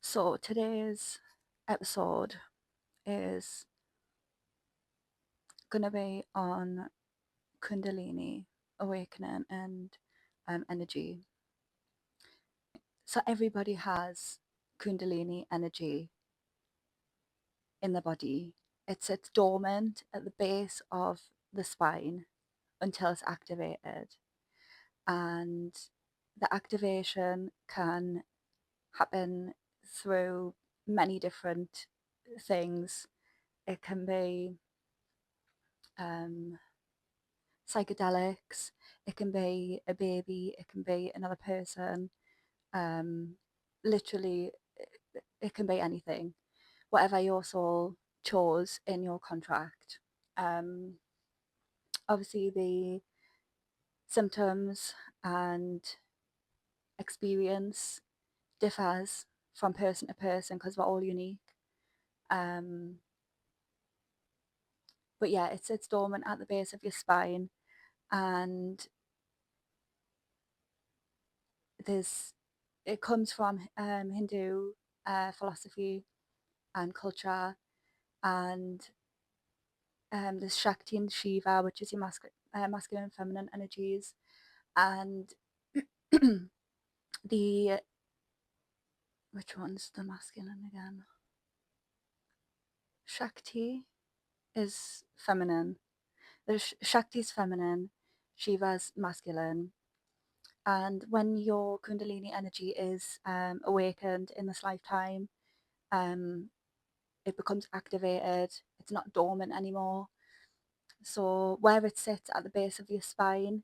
So today's episode is going to be on Kundalini, awakening, and energy. So everybody has Kundalini energy in the body. It sits dormant at the base of the spine until it's activated. And the activation can happen through many different things. It can be um, psychedelics, it can be a baby, it can be another person, um, literally, it can be anything, whatever your soul chose in your contract. Um, Obviously, the symptoms and experience differs from person to person because we're all unique. Um, but yeah, it sits dormant at the base of your spine, and there's it comes from Hindu philosophy and culture, and there's Shakti and Shiva, which is your masculine and feminine energies, and the which one's the masculine again? Shakti is feminine. There's Shakti's feminine, Shiva's masculine, and when your Kundalini energy is awakened in this lifetime, um, it becomes activated. It's not dormant anymore. So where it sits at the base of your spine,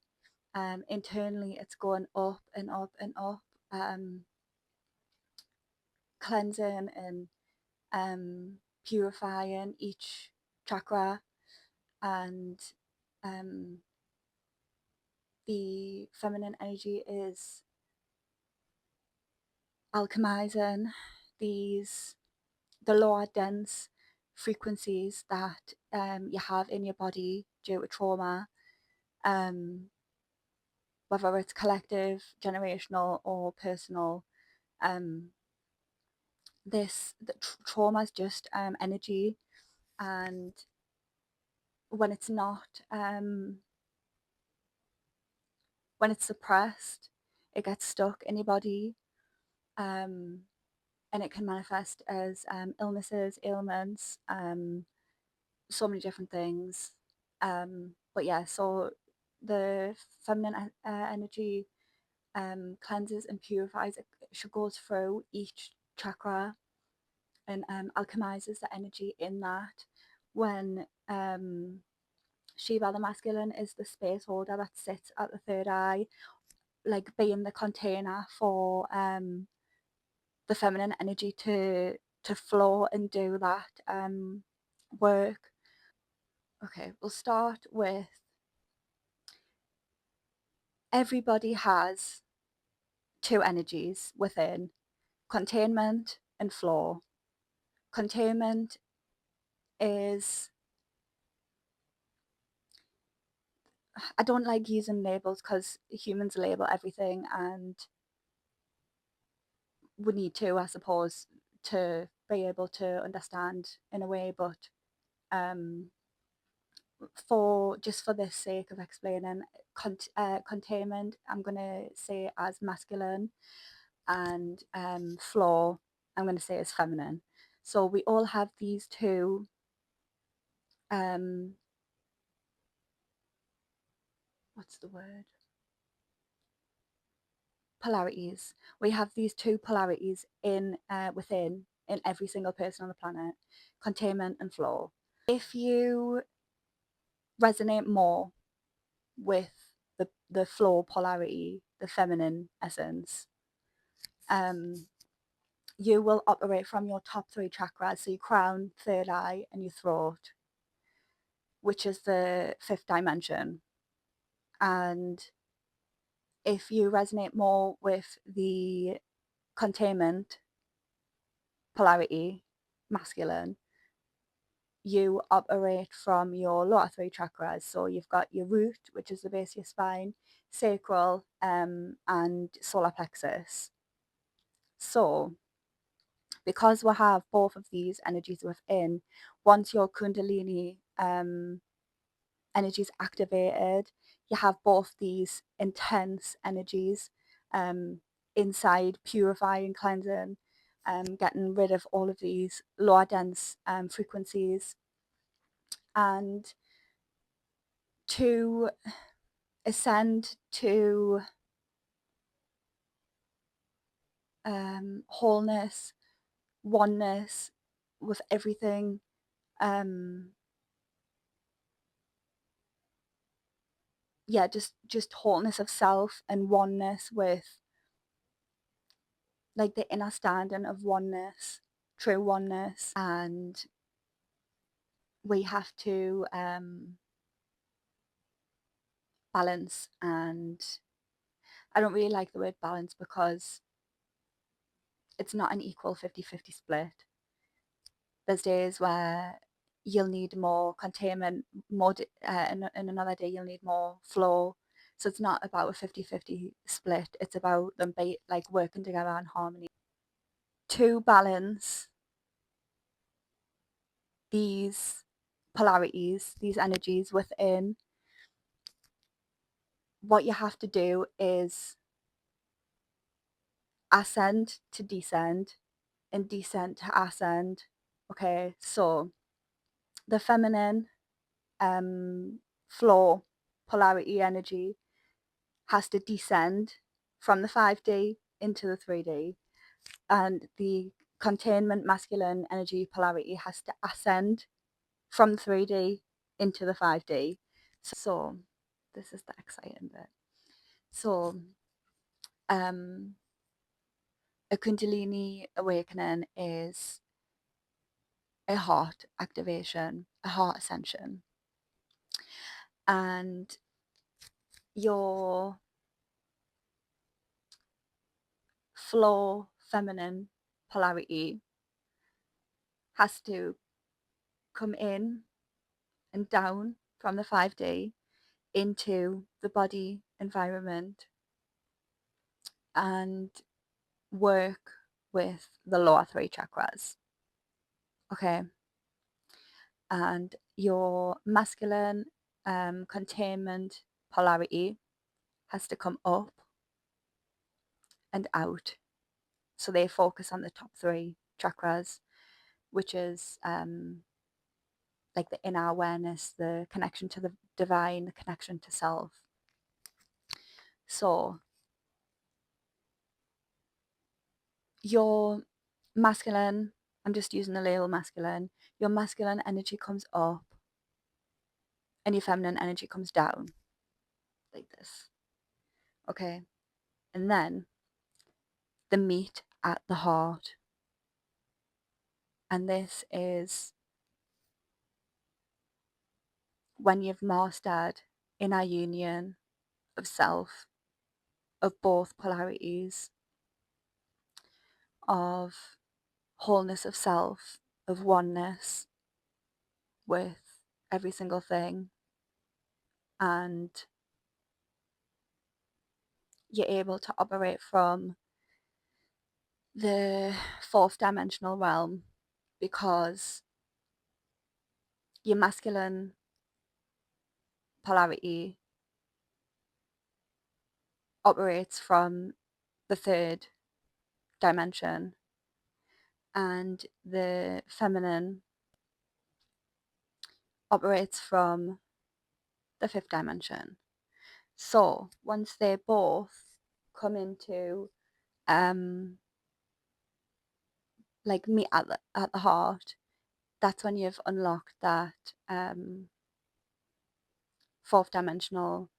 internally it's going up and up and up, cleansing and purifying each chakra, and um, the feminine energy is alchemizing the lower dense frequencies that you have in your body due to trauma, um, whether it's collective, generational, or personal. Um, trauma is just energy, and when it's not, when it's suppressed, it gets stuck in your body, um, and it can manifest as illnesses, ailments, so many different things. But yeah, so the feminine energy cleanses and purifies. It goes through each chakra and alchemizes the energy in that. When Shiva, the masculine, is the space holder that sits at the third eye, like being the container for the feminine energy to flow and do that work. Okay, we'll start with everybody has two energies within: containment and flow. Containment is, I don't like using labels because humans label everything, and we need to, I suppose, to be able to understand in a way. But um, for just for the sake of explaining, containment, I'm gonna say as masculine, and flow, I'm gonna say as feminine. So we all have these two um, what's the word? Polarities. We have these two polarities in within in every single person on the planet: containment and flow. If you resonate more with the flow polarity, the feminine essence, um, you will operate from your top three chakras, so your crown, third eye, and your throat, which is the fifth dimension. And if you resonate more with the containment polarity, masculine, you operate from your lower three chakras. So you've got your root, which is the base of your spine, sacral, and solar plexus. So Because we have both of these energies within, once your Kundalini energy is activated, you have both these intense energies inside, purifying, cleansing, getting rid of all of these lower dense frequencies. And to ascend to wholeness, oneness with everything, yeah, just wholeness of self and oneness with like the inner standing of oneness, true oneness. And we have to balance. And I don't really like the word balance because it's not an equal 50-50 split. There's days where you'll need more containment, more and another day you'll need more flow. So it's not about a 50-50 split. It's about them like working together in harmony to balance these polarities, these energies within. What you have to do is ascend to descend and descend to ascend. Okay, so the feminine flow polarity energy has to descend from the 5D into the 3D, and the containment masculine energy polarity has to ascend from 3D into the 5D. So this is the exciting bit. So a Kundalini awakening is a heart activation, a heart ascension. And your flow feminine polarity has to come in and down from the 5D into the body environment and work with the lower 3 chakras. Okay. And your masculine containment polarity has to come up and out. So they focus on the top 3 chakras, which is like the inner awareness, the connection to the divine, the connection to self. So your masculine, I'm just using the label masculine, your masculine energy comes up and your feminine energy comes down like this. Okay. And then the meet at the heart. And this is when you've mastered inner union of self, of both polarities, of wholeness of self, of oneness with every single thing. And you're able to operate from the 4th dimensional realm because your masculine polarity operates from the 3rd dimension and the feminine operates from the 5th dimension. So once they both come into like meet at the heart, that's when you've unlocked that 4th dimensional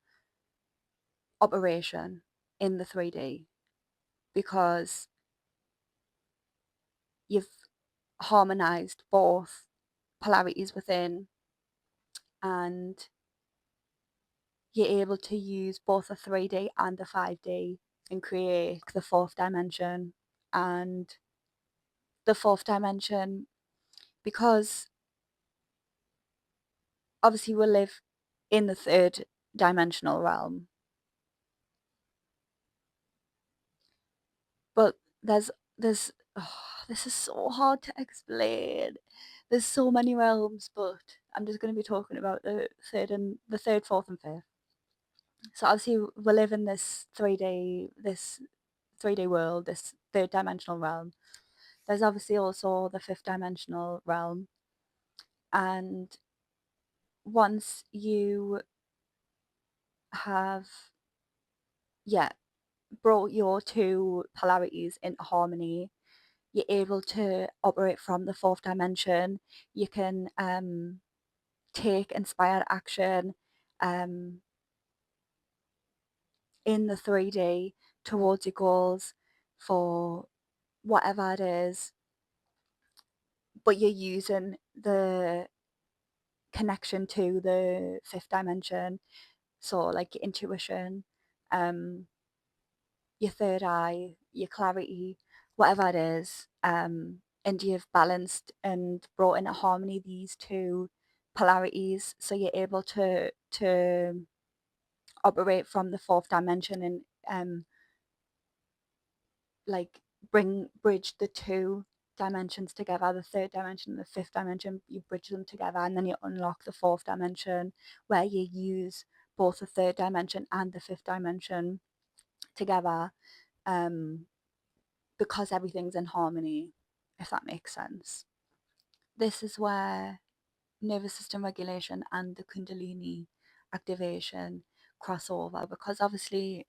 operation in the 3D, because you've harmonized both polarities within and you're able to use both a 3D and a 5D and create the 4th dimension. And the 4th dimension, because obviously we live in the 3rd dimensional realm, but there's this is so hard to explain. There's so many realms, but I'm just going to be talking about the third, fourth, and fifth. So obviously we live in this 3D world, this third dimensional realm. There's obviously also the fifth dimensional realm, and once you have, yeah, brought your two polarities into harmony, you're able to operate from the fourth dimension. You can take inspired action um, in the 3D towards your goals for whatever it is, but you're using the connection to the fifth dimension. So, like your intuition, um, your third eye, your clarity, whatever it is, and you've balanced and brought into harmony these two polarities, so you're able to operate from the fourth dimension and like bridge the two dimensions together, the third dimension and the fifth dimension. You bridge them together, and then you unlock the fourth dimension, where you use both the third dimension and the fifth dimension together, um, because everything's in harmony, if that makes sense. This is where nervous system regulation and the Kundalini activation cross over, because obviously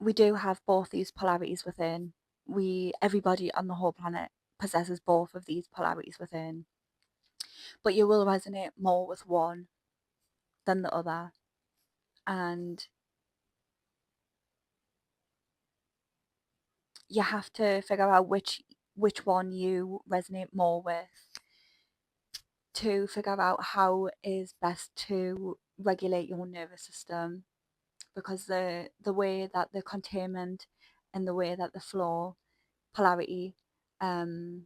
we do have both these polarities within. Everybody on the whole planet possesses both of these polarities within, but you will resonate more with one than the other. And you have to figure out which one you resonate more with, to figure out how is best to regulate your nervous system, because the way that the containment and the way that the flow polarity um,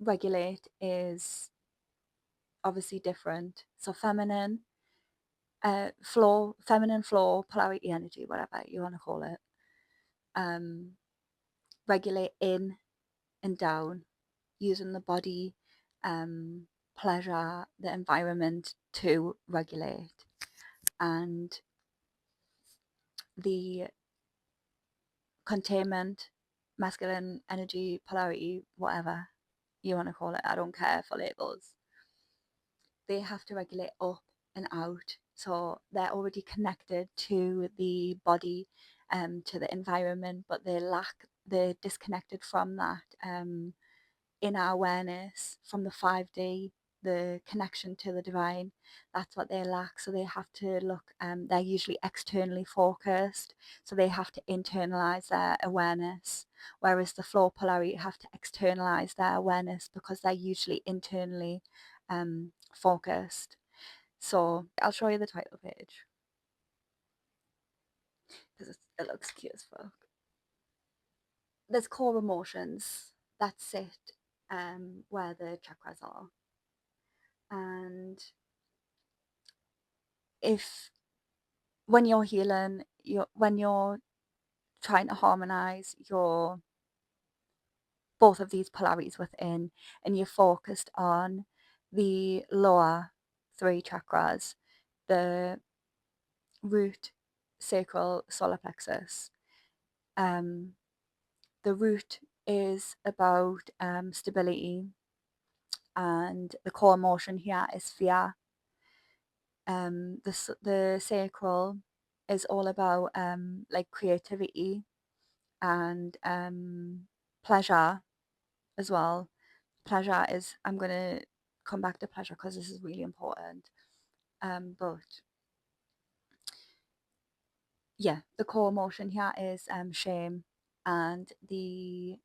regulate is obviously different. So feminine flow, polarity energy, whatever you want to call it, um, regulate in and down, using the body, um, pleasure, the environment to regulate. And the containment, masculine energy, polarity, whatever you want to call it, I don't care for labels, they have to regulate up and out. So they're already connected to the body, to the environment, but they're disconnected from that inner awareness, from the 5D, the connection to the divine. That's what they lack. So they have to look, they're usually externally focused. So they have to internalize their awareness. Whereas the flow polarity have to externalize their awareness, because they're usually internally focused. So I'll show you the title page because it looks cute as fuck. There's core emotions that sit where the chakras are. And if when you're healing, when you're trying to harmonize your both of these polarities within, and you're focused on the lower three chakras, the root, sacral, solar plexus. The root is about stability, and the core emotion here is fear. The sacral is all about like creativity and pleasure as well. Pleasure is, I'm going to come back to pleasure because this is really important. But yeah, the core emotion here is shame, and the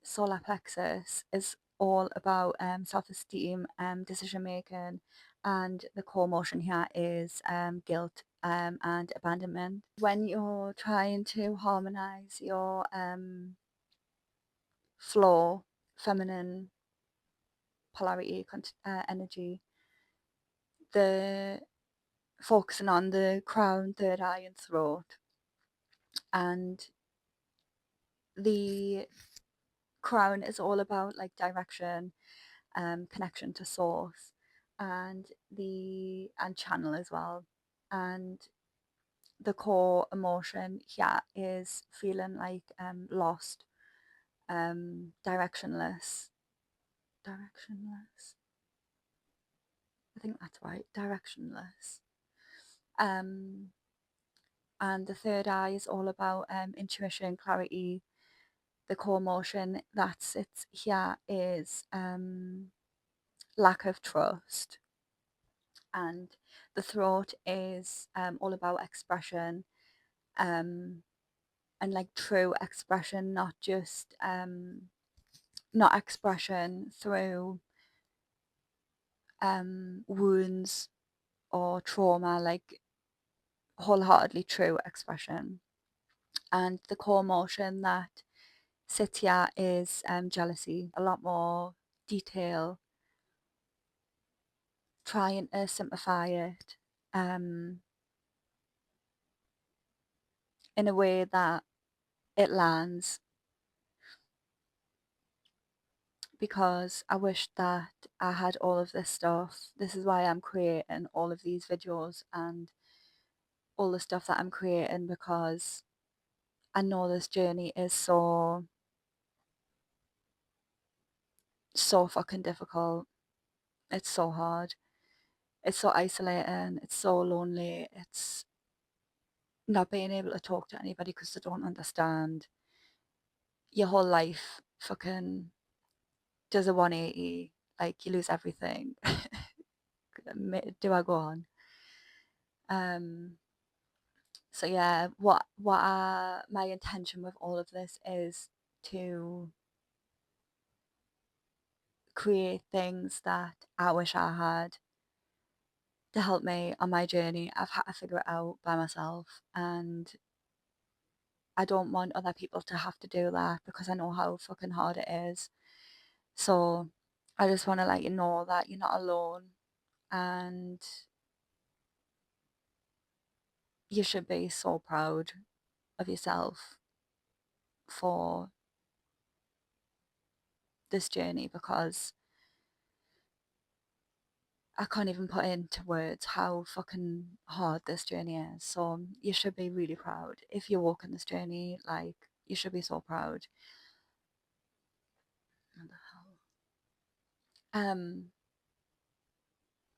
solar plexus is all about self-esteem, decision making, and the core emotion here is guilt and abandonment. When you're trying to harmonize your flow, feminine polarity, energy, the focusing on the crown, third eye, and throat, And the crown is all about like direction, connection to source, and channel as well. And the core emotion here is feeling like lost, directionless. Directionless. I think that's right. Directionless. Um, and the third eye is all about intuition, clarity. The core emotion that sits here is lack of trust. And the throat is all about expression, um, and like true expression, not just not expression through wounds or trauma, like wholeheartedly true expression. And the core emotion that sits here is jealousy, a lot more detail, trying to simplify it in a way that it lands, because I wish that I had all of this stuff. This is why I'm creating all of these videos and all the stuff that I'm creating, because I know this journey is so fucking difficult. It's so hard. It's so isolating. It's so lonely. It's not being able to talk to anybody because they don't understand. Your whole life fucking does a 180. Like you lose everything. Do I go on? Um, so yeah, my intention with all of this is to create things that I wish I had to help me on my journey. I've had to figure it out by myself, and I don't want other people to have to do that because I know how fucking hard it is. So I just want to let you know that you're not alone, and you should be so proud of yourself for this journey, because I can't even put into words how fucking hard this journey is. So you should be really proud. If you're walking this journey, like, you should be so proud. What the hell?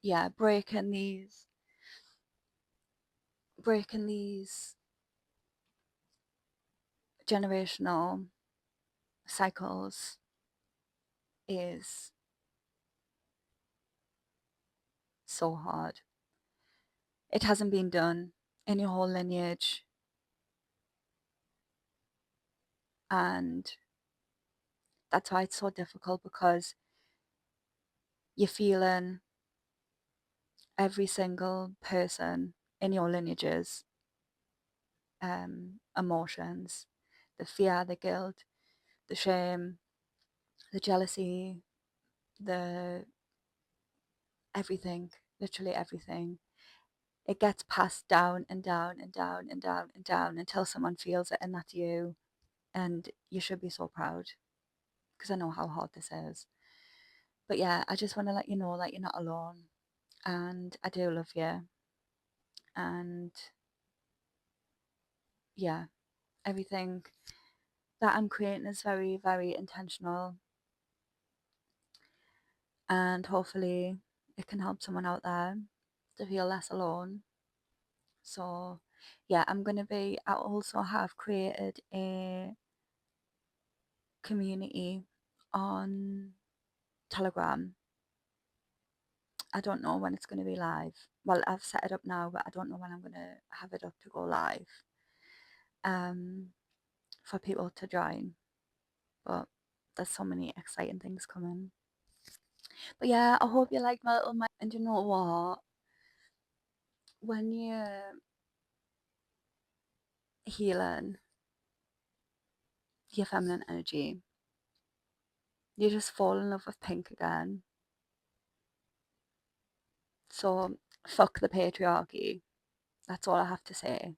Yeah, breaking these generational cycles is so hard. It hasn't been done in your whole lineage, and that's why it's so difficult, because you're feeling every single person in your lineage's emotions, the fear, the guilt, the shame, the jealousy, the everything, literally everything. It gets passed down and down and down and down and down until someone feels it, and that's you. And you should be so proud, because I know how hard this is. But yeah, I just want to let you know that you're not alone, and I do love you. And yeah, everything that I'm creating is very, very intentional, and hopefully it can help someone out there to feel less alone. So yeah, I also have created a community on Telegram. I don't know when it's going to be live. Well, I've set it up now, but I don't know when I'm going to have it up to go live, um, for people to join. But there's so many exciting things coming. But yeah, I hope you like my little mic. And you know what? When you're healing your feminine energy, you just fall in love with pink again. So fuck the patriarchy. That's all I have to say.